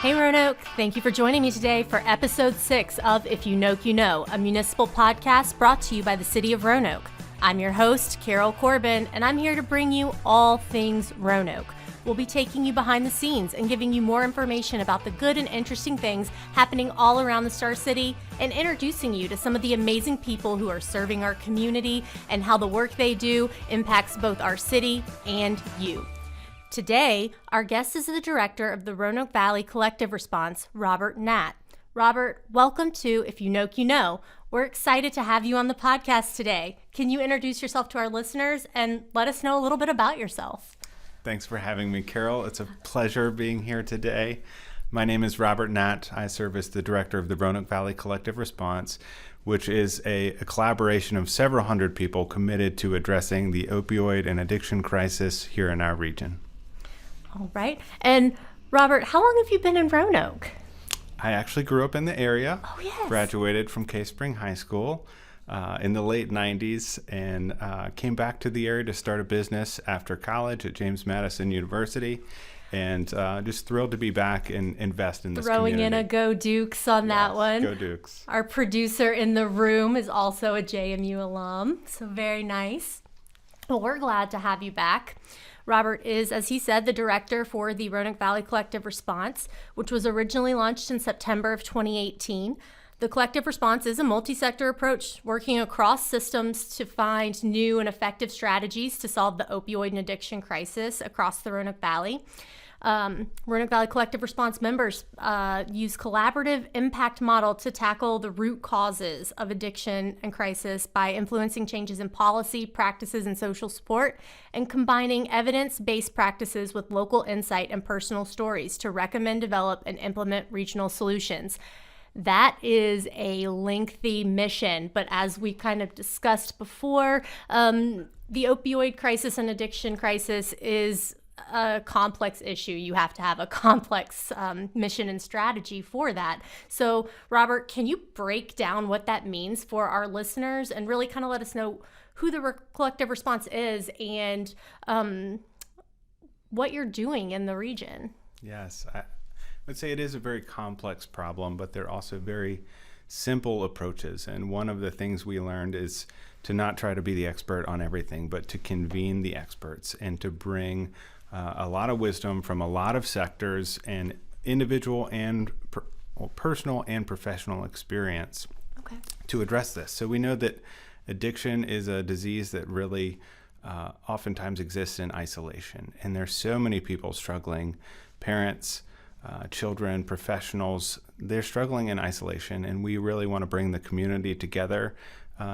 Hey Roanoke, thank you for joining me today for episode 6 of If You Know, You Know, a municipal podcast brought to you by the City of Roanoke. I'm your host, Carol Corbin, and I'm here to bring you all things Roanoke. We'll be taking you behind the scenes and giving you more information about the good and interesting things happening all around the Star City and introducing you to some of the amazing people who are serving our community and how the work they do impacts both our city and you. Today, our guest is the director of the Roanoke Valley Collective Response, Robert Natt. Robert, welcome to If You Know, You Know. We're excited to have you on the podcast today. Can you introduce yourself to our listeners and let us know a little bit about yourself? Thanks for having me, Carol. It's a pleasure being here today. My name is Robert Natt. I serve as the director of the Roanoke Valley Collective Response, which is a collaboration of several hundred people committed to addressing the opioid and addiction crisis here in our region. All right. And Robert, how long have you been in Roanoke? I actually grew up in the area. Oh, yes. Graduated from Cave Spring High School in the late 90s and came back to the area to start a business after college at James Madison University. And just thrilled to be back and invest in this Throwing community. in a Go Dukes on that one. Go Dukes. Our producer in the room is also a JMU alum, so very nice. Well, we're glad to have you back. Robert is, as he said, the director for the Roanoke Valley Collective Response, which was originally launched in September of 2018. The Collective Response is a multi-sector approach working across systems to find new and effective strategies to solve the opioid and addiction crisis across the Roanoke Valley. Roanoke Valley Collective Response members use collaborative impact model to tackle the root causes of addiction and crisis by influencing changes in policy, practices, and social support, and combining evidence-based practices with local insight and personal stories to recommend, develop, and implement regional solutions. That is a lengthy mission, but as we kind of discussed before, the opioid crisis and addiction crisis is a complex issue. You have to have a complex mission and strategy for that. So, Robert, can you break down what that means for our listeners and really kind of let us know who the Collective Response is and what you're doing in the region? Yes, I would say it is a very complex problem, but they're also very simple approaches. And one of the things we learned is to not try to be the expert on everything, but to convene the experts and to bring a lot of wisdom from a lot of sectors and individual and personal and professional experience to address this. So we know that addiction is a disease that really oftentimes exists in isolation. And there's so many people struggling, parents, children, professionals, they're struggling in isolation. And we really want to bring the community together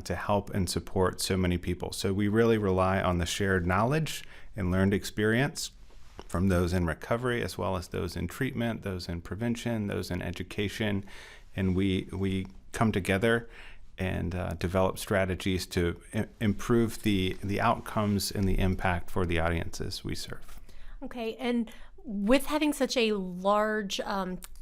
to help and support so many people. So we really rely on the shared knowledge and learned experience from those in recovery, as well as those in treatment, those in prevention, those in education. And we come together and develop strategies to improve the outcomes and the impact for the audiences we serve. Okay, and with having such a large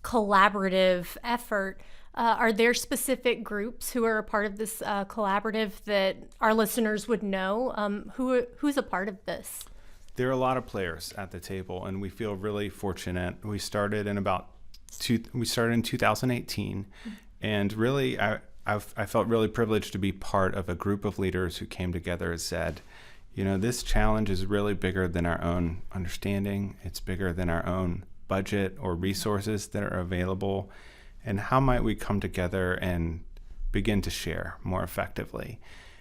collaborative effort, are there specific groups who are a part of this collaborative that our listeners would know? Who's a part of this? There are a lot of players at the table, and we feel really fortunate. We started in 2018, and really, I felt really privileged to be part of a group of leaders who came together and said, you know, this challenge is really bigger than our own understanding. It's bigger than our own budget or resources that are available. And how might we come together and begin to share more effectively?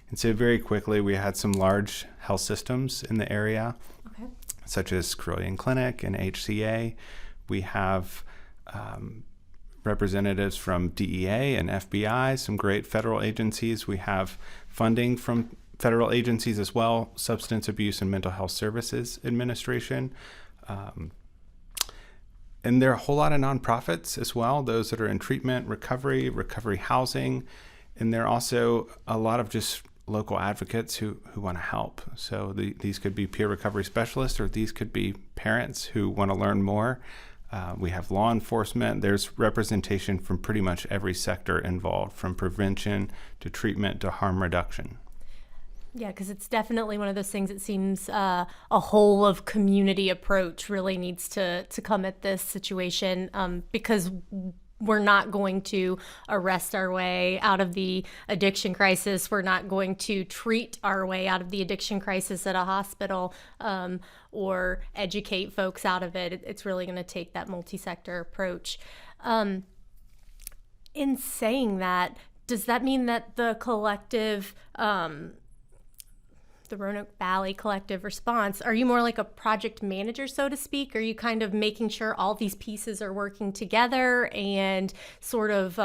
And so very quickly, we had some large health systems in the area, such as Carolian Clinic and HCA. We have representatives from DEA and FBI, some great federal agencies. We have funding from federal agencies as well, Substance Abuse and Mental Health Services Administration. And there are a whole lot of nonprofits as well, those that are in treatment, recovery housing. And there are also a lot of just local advocates who want to help. So these could be peer recovery specialists, or these could be parents who want to learn more. We have law enforcement. There's representation from pretty much every sector involved, from prevention to treatment to harm reduction. Yeah, because it's definitely one of those things. It seems a whole of community approach really needs to come at this situation, because we're not going to arrest our way out of the addiction crisis. We're not going to treat our way out of the addiction crisis at a hospital, or educate folks out of it. It's really going to take that multi-sector approach. In saying that, does that mean that the collective, the Roanoke Valley Collective Response, are you more like a project manager, so to speak? Are you kind of making sure all these pieces are working together and sort of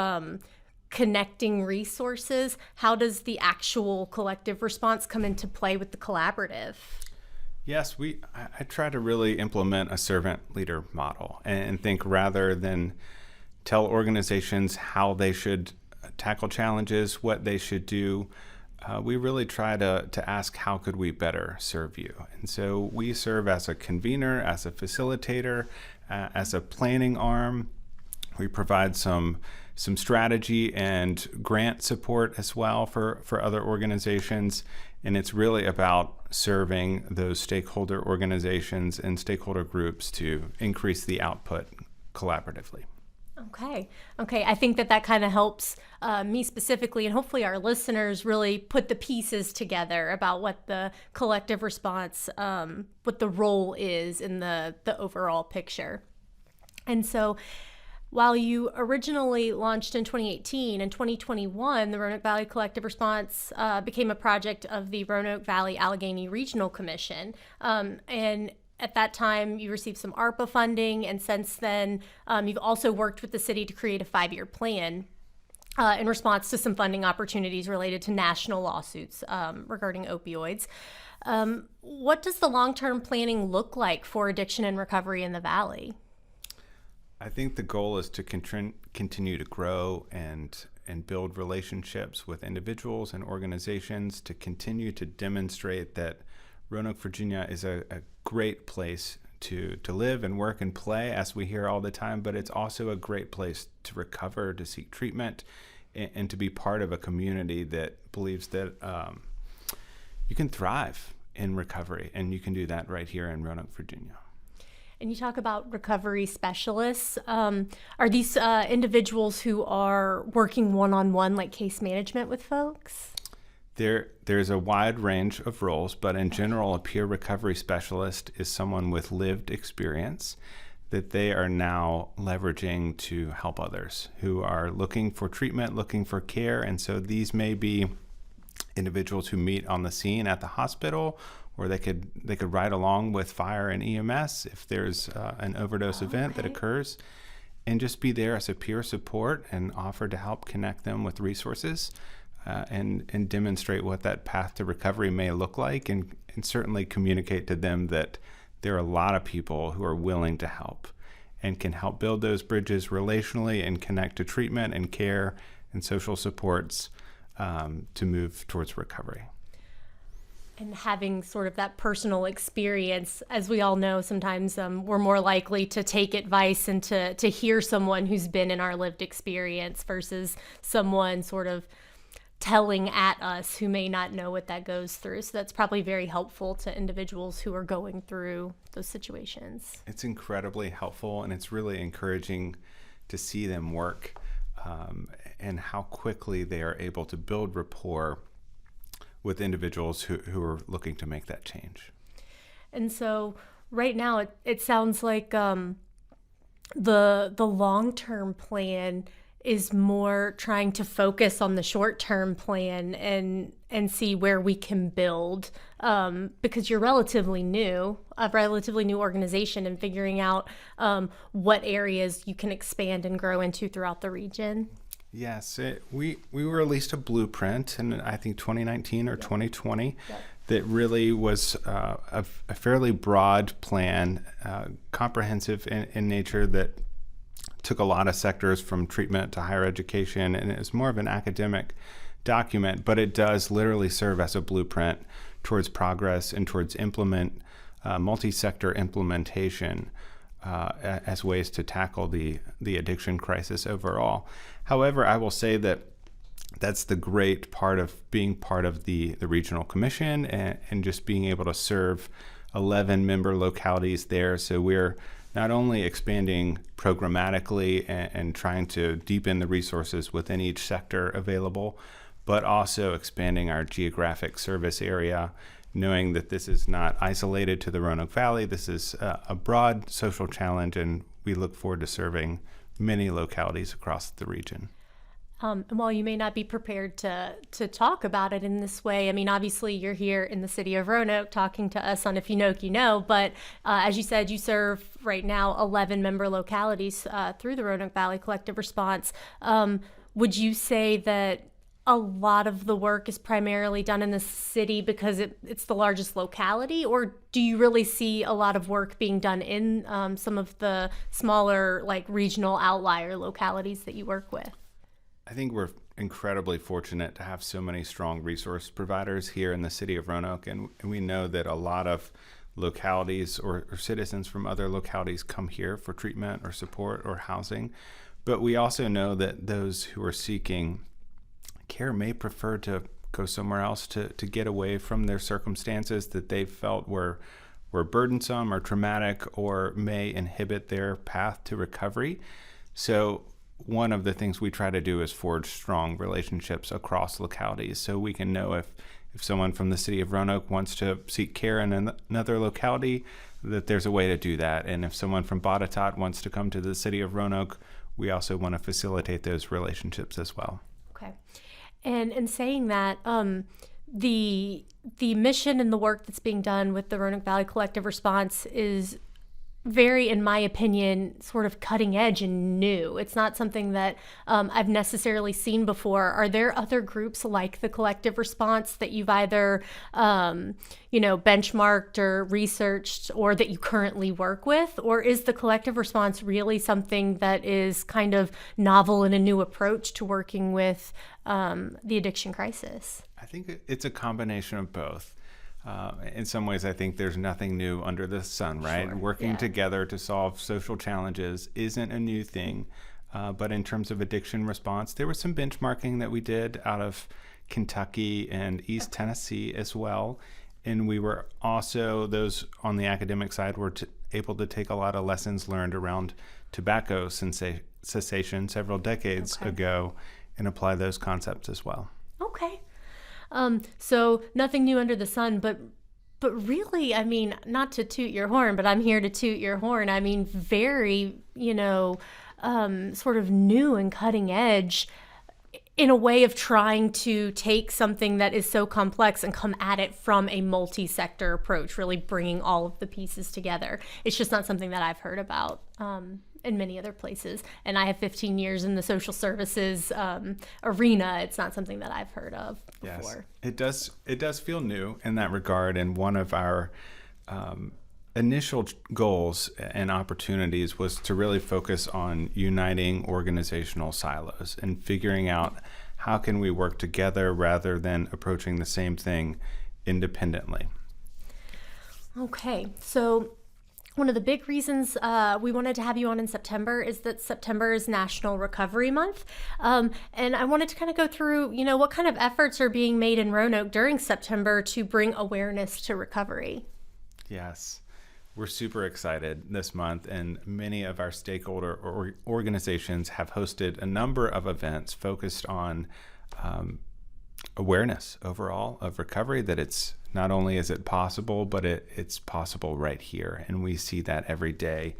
connecting resources? How does the actual collective response come into play with the collaborative? Yes, I try to really implement a servant leader model and think rather than tell organizations how they should tackle challenges, what they should do. We really try to ask, how could we better serve you? And so we serve as a convener, as a facilitator, as a planning arm. We provide some strategy and grant support as well for other organizations. And it's really about serving those stakeholder organizations and stakeholder groups to increase the output collaboratively. Okay. I think that kind of helps me specifically, and hopefully our listeners really put the pieces together about what the collective response, what the role is in the overall picture. And so while you originally launched in 2018, in 2021, the Roanoke Valley Collective Response became a project of the Roanoke Valley-Alleghany Regional Commission. And at that time, you received some ARPA funding, and since then, you've also worked with the city to create a 5-year plan in response to some funding opportunities related to national lawsuits regarding opioids. What does the long-term planning look like for addiction and recovery in the Valley? I think the goal is to continue to grow and build relationships with individuals and organizations, to continue to demonstrate that Roanoke, Virginia is a great place to live and work and play, as we hear all the time, but it's also a great place to recover, to seek treatment, and to be part of a community that believes that you can thrive in recovery, and you can do that right here in Roanoke, Virginia. And you talk about recovery specialists. Are these individuals who are working one-on-one, like case management with folks? There's a wide range of roles, but in general, a peer recovery specialist is someone with lived experience that they are now leveraging to help others who are looking for treatment, looking for care. And so these may be individuals who meet on the scene at the hospital, or they could ride along with fire and EMS if there's an overdose event that occurs, and just be there as a peer support and offer to help connect them with resources. And demonstrate what that path to recovery may look like, and certainly communicate to them that there are a lot of people who are willing to help and can help build those bridges relationally and connect to treatment and care and social supports to move towards recovery. And having sort of that personal experience, as we all know, sometimes we're more likely to take advice and to hear someone who's been in our lived experience versus someone sort of telling at us who may not know what that goes through. So that's probably very helpful to individuals who are going through those situations. It's incredibly helpful, and it's really encouraging to see them work and how quickly they are able to build rapport with individuals who are looking to make that change. And so right now it sounds like the long-term plan is more trying to focus on the short-term plan and see where we can build, because you're a relatively new organization, and figuring out what areas you can expand and grow into throughout the region. Yes, we released a blueprint in, I think, 2019 or 2020 that really was a fairly broad plan, comprehensive in nature, that took a lot of sectors from treatment to higher education, and it's more of an academic document, but it does literally serve as a blueprint towards progress and towards multi-sector implementation as ways to tackle the addiction crisis overall. However, I will say that that's the great part of being part of the regional commission and just being able to serve 11 member localities there. So we're not only expanding programmatically and trying to deepen the resources within each sector available, but also expanding our geographic service area, knowing that this is not isolated to the Roanoke Valley. This is a broad social challenge, and we look forward to serving many localities across the region. And while you may not be prepared to talk about it in this way, I mean, obviously you're here in the city of Roanoke talking to us on If You Know, You Know, but as you said, you serve right now 11 member localities through the Roanoke Valley Collective Response. Would you say that a lot of the work is primarily done in the city because it's the largest locality, or do you really see a lot of work being done in some of the smaller, like regional outlier localities that you work with? I think we're incredibly fortunate to have so many strong resource providers here in the city of Roanoke, and we know that a lot of localities or citizens from other localities come here for treatment or support or housing. But we also know that those who are seeking care may prefer to go somewhere else to get away from their circumstances that they felt were burdensome or traumatic or may inhibit their path to recovery. So one of the things we try to do is forge strong relationships across localities so we can know if someone from the city of Roanoke wants to seek care in another locality, that there's a way to do that. And if someone from Botetourt wants to come to the city of Roanoke, we also want to facilitate those relationships as well. Okay. And in saying that, the mission and the work that's being done with the Roanoke Valley Collective Response is very, in my opinion, sort of cutting edge and new. It's not something that I've necessarily seen before. Are there other groups like the Collective Response that you've either, benchmarked or researched, or that you currently work with? Or is the Collective Response really something that is kind of novel and a new approach to working with the addiction crisis? I think it's a combination of both. In some ways, I think there's nothing new under the sun, right? Sure. Working together to solve social challenges isn't a new thing. But in terms of addiction response, there was some benchmarking that we did out of Kentucky and East Tennessee as well. And we were also, those on the academic side were able to take a lot of lessons learned around tobacco cessation several decades ago and apply those concepts as well. Okay. So nothing new under the sun, but really, I mean, not to toot your horn, but I'm here to toot your horn. I mean, very, sort of new and cutting edge in a way of trying to take something that is so complex and come at it from a multi-sector approach, really bringing all of the pieces together. It's just not something that I've heard about in many other places. And I have 15 years in the social services arena. It's not something that I've heard of before. Yes, it does feel new in that regard. And one of our initial goals and opportunities was to really focus on uniting organizational silos and figuring out how can we work together rather than approaching the same thing independently. Okay, so one of the big reasons we wanted to have you on in September is that September is National Recovery Month. And I wanted to kind of go through, what kind of efforts are being made in Roanoke during September to bring awareness to recovery. Yes, we're super excited this month, and many of our stakeholder organizations have hosted a number of events focused on awareness overall of recovery, that it's not only is it possible, but it's possible right here. And we see that every day.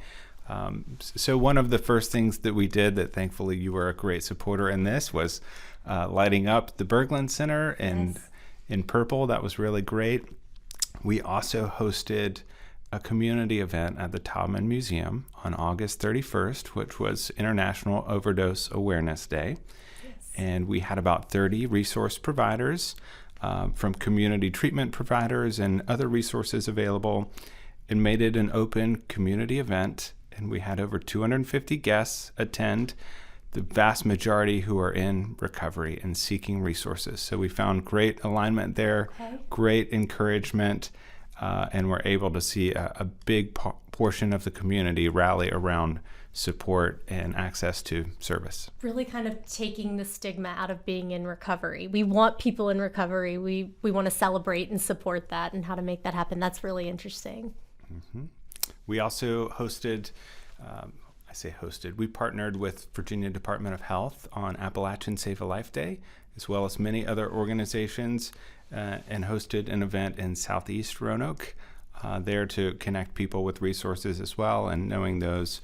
So one of the first things that we did that thankfully you were a great supporter in this was lighting up the Berglund Center in purple. That was really great. We also hosted a community event at the Taubman Museum on August 31st, which was International Overdose Awareness Day. And we had about 30 resource providers from community treatment providers and other resources available, and made it an open community event. And we had over 250 guests attend, the vast majority who are in recovery and seeking resources. So we found great alignment there, great encouragement. and we're able to see a big portion of the community rally around support and access to service. Really kind of taking the stigma out of being in recovery. We want people in recovery. We want to celebrate and support that, and how to make that happen. That's really interesting. Mm-hmm. We also we partnered with Virginia Department of Health on Appalachian Save a Life Day, as well as many other organizations, and hosted an event in Southeast Roanoke, there to connect people with resources as well, and knowing those.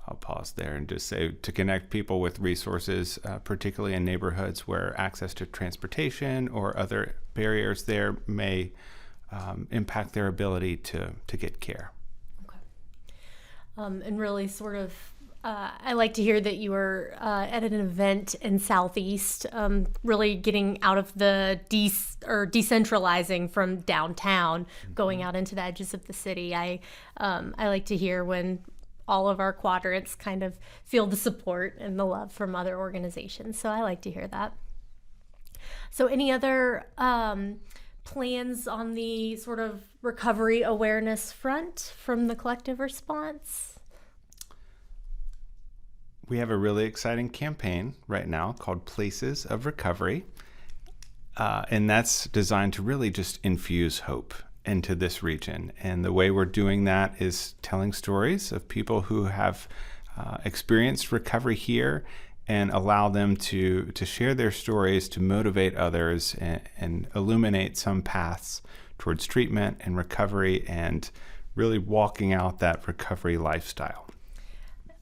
I'll pause there and just say, to connect people with resources, particularly in neighborhoods where access to transportation or other barriers there may impact their ability to get care. Okay. And really sort of, I like to hear that you were at an event in Southeast, really getting out of the decentralizing from downtown, going out into the edges of the city. I like to hear when all of our quadrants kind of feel the support and the love from other organizations. So I like to hear that. So any other plans on the sort of recovery awareness front from the collective response? We have a really exciting campaign right now called Places of Recovery, and that's designed to really just infuse hope into this region. And the way we're doing that is telling stories of people who have experienced recovery here, and allow them to share their stories to motivate others and illuminate some paths towards treatment and recovery, and really walking out that recovery lifestyle.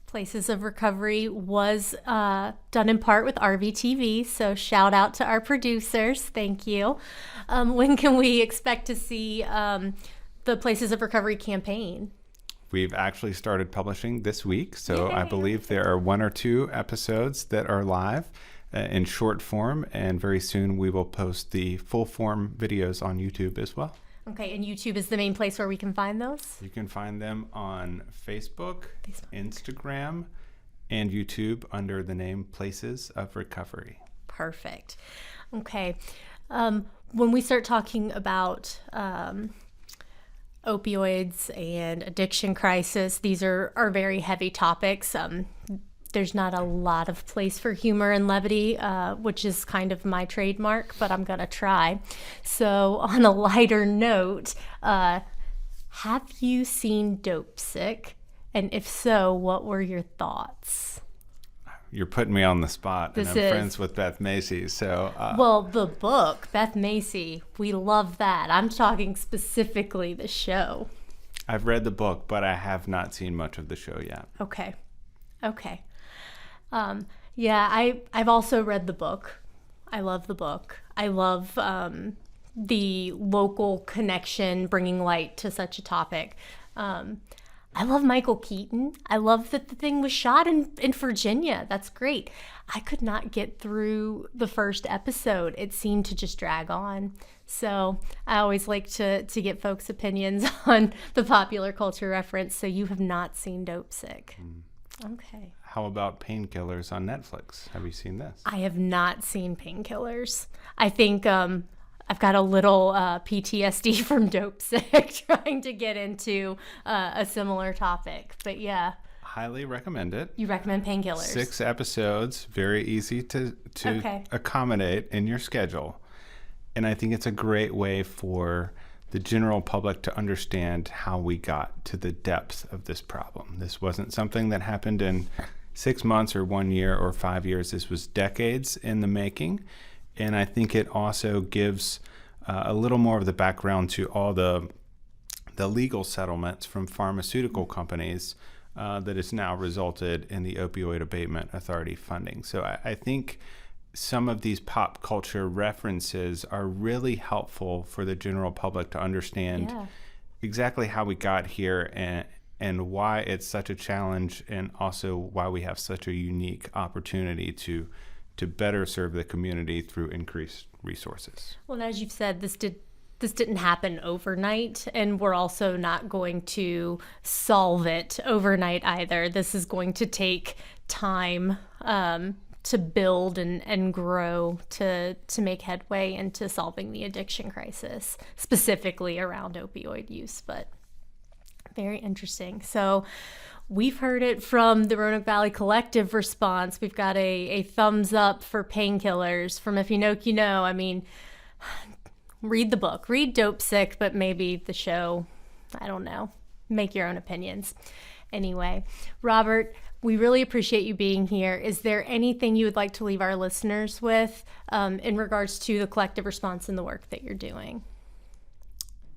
Places of Recovery was done in part with RVTV, so shout out to our producers. Thank you. When can we expect to see the Places of Recovery campaign? We've actually started publishing this week, so Yay. I believe there are 1 or 2 episodes that are live in short form, and very soon we will post the full form videos on YouTube as well. Okay, and YouTube is the main place where we can find those? You can find them on Facebook, Instagram, and YouTube under the name Places of Recovery. Perfect. Okay. When we start talking about opioids and addiction crisis, these are very heavy topics. There's not a lot of place for humor and levity, which is kind of my trademark, but I'm going to try. So on a lighter note, have you seen Dope Sick? And if so, what were your thoughts? You're putting me on the spot, and I'm This is- friends with Beth Macy, so... Well, the book, Beth Macy, we love that. I'm talking specifically the show. I've read the book, but I have not seen much of the show yet. Okay. Yeah, I've also read the book. I love the book. I love the local connection, bringing light to such a topic. I love Michael Keaton. I love that the thing was shot in Virginia. That's great. I could not get through the first episode. It seemed to just drag on. So I always like to get folks' opinions on the popular culture reference. So you have not seen Dope Sick. Okay. How about Painkillers on Netflix? Have you seen this? I have not seen Painkillers. I think I've got a little PTSD from Dope Sick trying to get into a similar topic. But yeah. Highly recommend it. You recommend Painkillers? 6 episodes, very easy to accommodate in your schedule. And I think it's a great way for the general public to understand how we got to the depth of this problem. This wasn't something that happened in 6 months or 1 year or 5 years. This was decades in the making. And I think it also gives a little more of the background to all the legal settlements from pharmaceutical companies that has now resulted in the Opioid Abatement Authority funding. So I think some of these pop culture references are really helpful for the general public to understand exactly how we got here and why it's such a challenge, and also why we have such a unique opportunity to better serve the community through increased resources. Well, and as you've said, this didn't happen overnight, and we're also not going to solve it overnight either. This is going to take time to build and grow to make headway into solving the addiction crisis, specifically around opioid use. But very interesting. So we've heard it from the Roanoke Valley Collective response. We've got a thumbs up for painkillers from If You Know, You Know. I mean, read the book, read Dope Sick, but maybe the show, I don't know, make your own opinions. Anyway, Robert, we really appreciate you being here. Is there anything you would like to leave our listeners with in regards to the collective response and the work that you're doing?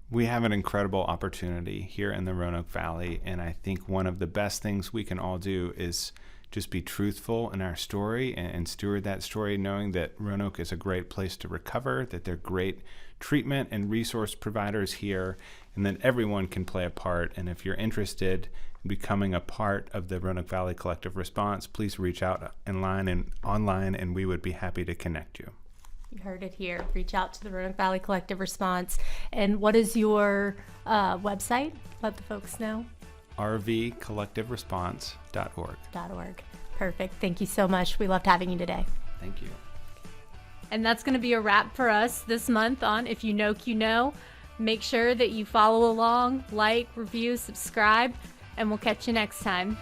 We have an incredible opportunity here in the Roanoke Valley, and I think one of the best things we can all do is just be truthful in our story and steward that story, knowing that Roanoke is a great place to recover, that they're great treatment and resource providers here, and that everyone can play a part. And if you're interested in becoming a part of the Roanoke Valley Collective Response, please reach out online, and we would be happy to connect you. You heard it here. Reach out to the Roanoke Valley Collective Response. And what is your website? Let the folks know. rvcollectiveresponse.org. Perfect. Thank you so much. We loved having you today. Thank you. And that's going to be a wrap for us this month on If You Know, You Know. Make sure that you follow along, like, review, subscribe, and we'll catch you next time.